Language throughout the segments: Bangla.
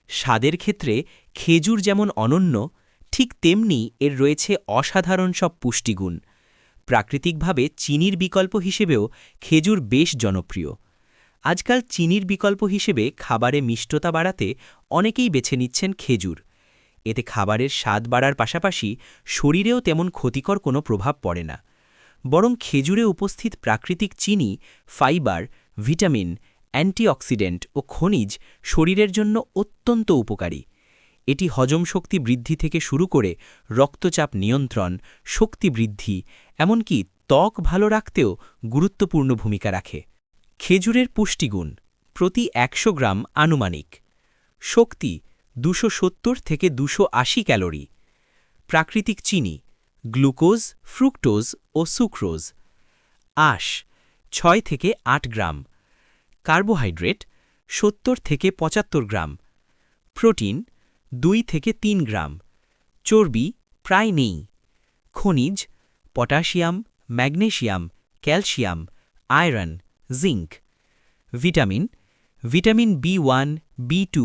স্বাদের ক্ষেত্রে খেজুর যেমন অনন্য, ঠিক তেমনি এর রয়েছে অসাধারণ সব পুষ্টিগুণ। প্রাকৃতিকভাবে চিনির বিকল্প হিসেবেও খেজুর বেশ জনপ্রিয়। আজকাল চিনির বিকল্প হিসেবে খাবারে মিষ্টতা বাড়াতে অনেকেই বেছে নিচ্ছেন খেজুর। এতে খাবারের স্বাদ বাড়ার পাশাপাশি শরীরেও তেমন ক্ষতিকর কোনো প্রভাব পড়ে না, বরং খেজুরে উপস্থিত প্রাকৃতিক চিনি, ফাইবার, ভিটামিন, অ্যান্টিঅক্সিডেন্ট ও খনিজ শরীরের জন্য অত্যন্ত উপকারী। এটি হজম শক্তি বৃদ্ধি থেকে শুরু করে রক্তচাপ নিয়ন্ত্রণ, শক্তি বৃদ্ধি, এমনকি ত্বক ভালো রাখতেও গুরুত্বপূর্ণ ভূমিকা রাখে। খেজুরের পুষ্টিগুণ প্রতি ১০০ গ্রাম আনুমানিক শক্তি ২৭০ থেকে ২৮০ ক্যালোরি, প্রাকৃতিক চিনি, গ্লুকোজ, ফ্রুক্টোজ ও সুক্রোজ, আঁশ ৬ থেকে ৮ গ্রাম, কার্বোহাইড্রেট ৭০ থেকে ৭৫ গ্রাম, প্রোটিন ২ থেকে ৩ গ্রাম, চর্বি প্রায় নেই, খনিজ potassium, magnesium, calcium, iron, zinc, vitamin vitamin বি1, বি2,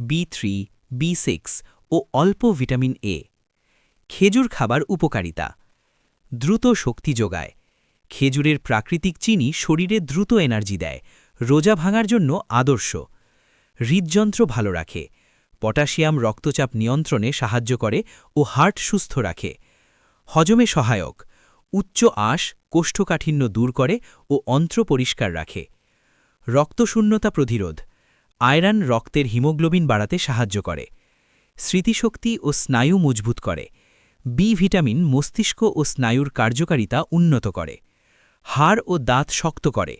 বি3, বি6 ও অল্প ভিটামিন এ। খেজুর খাবার উপকারিতা দ্রুত শক্তি যোগায়। খেজুরের প্রাকৃতিক চিনি শরীরে দ্রুত এনার্জি দেয়, রোজা ভাঙার জন্য আদর্শ। হৃদযন্ত্র ভালো রাখে, পটাশিয়াম রক্তচাপ নিয়ন্ত্রণে সাহায্য করে ও হার্ট সুস্থ রাখে। হজমে সহায়ক, উচ্চ আঁশ কোষ্ঠকাঠিন্য দূর করে ও অন্ত্র পরিষ্কার রাখে। রক্তশূন্যতা প্রতিরোধ, আয়রন রক্তের হিমোগ্লোবিন বাড়াতে সাহায্য করে। স্মৃতিশক্তি ও স্নায়ু মজবুত করে। বি ভিটামিন মস্তিষ্ক ও স্নায়ুর কার্যকারিতা উন্নত করে। হাড় ও দাঁত শক্ত করে।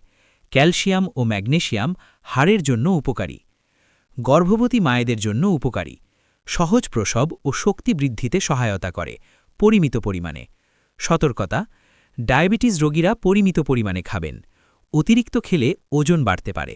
ক্যালসিয়াম ও ম্যাগনেসিয়াম হাড়ের জন্য উপকারী। গর্ভবতী মায়েদের জন্য উপকারী। সহজ প্রসব ও শক্তি বৃদ্ধিতে সহায়তা করে, পরিমিত পরিমাণে। সতর্কতা: ডায়াবেটিস রোগীরা পরিমিত পরিমাণে খাবেন। অতিরিক্ত খেলে ওজন বাড়তে পারে।